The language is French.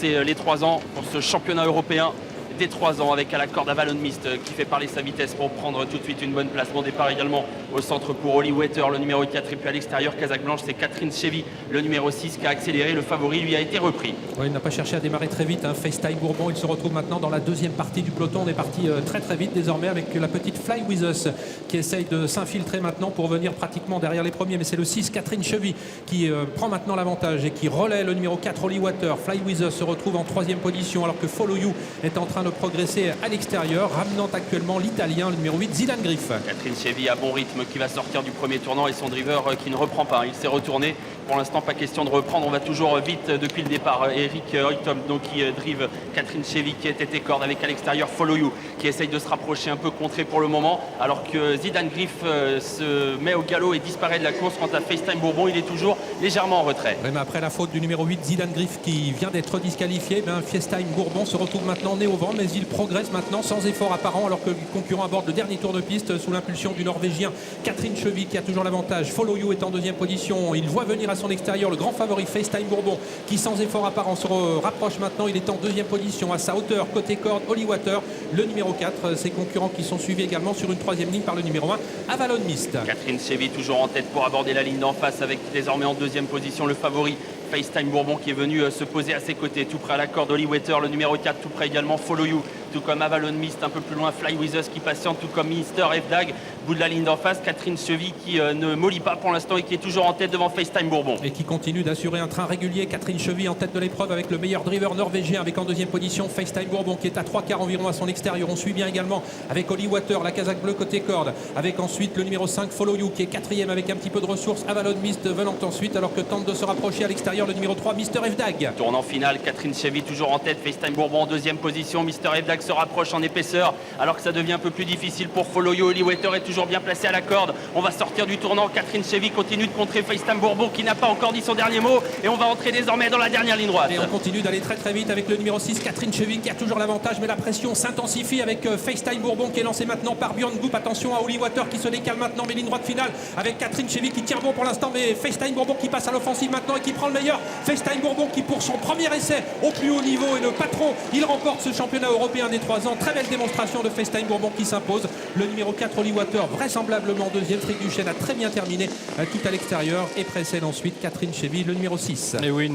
C'est les 3 ans pour ce championnat européen des 3 ans avec à la corde Avalon Mist qui fait parler sa vitesse pour prendre tout de suite une bonne place. Bon départ également au centre pour Holly Water, le numéro 4, et puis à l'extérieur, Casaque Blanche, c'est Catherine Chevy, le numéro 6 qui a accéléré. Le favori lui a été repris. Oui, il n'a pas cherché à démarrer très vite. FaceTime Bourbon, il se retrouve maintenant dans la deuxième partie du peloton. On est parti très vite désormais avec la petite Fly With Us qui essaye de s'infiltrer maintenant pour venir pratiquement derrière les premiers. Mais c'est le 6, Catherine Chevy, qui prend maintenant l'avantage et qui relaie le numéro 4, Holly Water. Fly With Us se retrouve en 3e position alors que Follow You est en train de progresser à l'extérieur, ramenant actuellement l'Italien, le numéro 8, Zidane Griff. Catherine Chevy à bon rythme qui va sortir du premier tournant et son driver qui ne reprend pas. Il s'est retourné. Pour l'instant, pas question de reprendre. On va toujours vite depuis le départ. Eric Hoytom donc qui drive Catherine Chevy qui est tête corde avec à l'extérieur Follow You qui essaye de se rapprocher, un peu contré pour le moment, alors que Zidane Griff se met au galop et disparaît de la course. Quant à FaceTime Bourbon, il est toujours légèrement en retrait. Oui, mais après la faute du numéro 8, Zidane Griff, qui vient d'être disqualifié, FaceTime Bourbon se retrouve maintenant nez au vent, mais il progresse maintenant sans effort apparent, alors que le concurrent aborde le dernier tour de piste sous l'impulsion du Norvégien Catherine Chevy qui a toujours l'avantage. Follow You est en 2e position. Il voit venir à son extérieur le grand favori FaceTime Bourbon qui sans effort apparent se rapproche maintenant. Il est en 2e position à sa hauteur côté corde Holly Water, le numéro 4. Ses concurrents qui sont suivis également sur une 3e ligne par le numéro 1 Avalon Mist. Catherine Chevy toujours en tête pour aborder la ligne d'en face avec désormais en 2e position le favori FaceTime Bourbon qui est venu se poser à ses côtés, tout près à la corde Holly Water, le numéro 4, tout près également Follow You, tout comme Avalon Mist, un peu plus loin Fly With Us qui patiente, tout comme Mister F-Dag, bout de la ligne d'en face, Catherine Chevy qui ne mollit pas pour l'instant et qui est toujours en tête devant FaceTime Bourbon. Et qui continue d'assurer un train régulier. Catherine Chevy en tête de l'épreuve avec le meilleur driver norvégien, avec en 2e position FaceTime Bourbon qui est à 3 quarts environ à son extérieur. On suit bien également avec Holly Water, la casaque bleue côté corde, avec ensuite le numéro 5 Follow You qui est 4e avec un petit peu de ressources, Avalon Mist venant ensuite, alors que tente de se rapprocher à l'extérieur le numéro 3 Mister F-Dag. Tournant final, Catherine Chevy toujours en tête, FaceTime Bourbon en 2e position, Mister F-Dag se rapproche en épaisseur alors que ça devient un peu plus difficile pour Follow You. Holly Water est toujours bien placé à la corde. On va sortir du tournant, Catherine Chevy continue de contrer FaceTime Bourbon qui n'a pas encore dit son dernier mot et on va entrer désormais dans la dernière ligne droite. Et on continue d'aller très vite avec le numéro 6 Catherine Chevy qui a toujours l'avantage, mais la pression s'intensifie avec FaceTime Bourbon qui est lancé maintenant par Björn Goop. Attention à Holly Water qui se décale maintenant, mais ligne droite finale avec Catherine Chevy qui tient bon pour l'instant, mais FaceTime Bourbon qui passe à l'offensive maintenant et qui prend le meilleur. FaceTime Bourbon qui pour son premier essai au plus haut niveau est le patron. Il remporte ce championnat européen des 3 ans. Très belle démonstration de FaceTime Bourbon qui s'impose. Le numéro 4 Holly Water vraisemblablement 2e. Frick Duchesne a très bien terminé, quitte à l'extérieur et précède ensuite Catherine Chevy, le numéro 6. Et oui,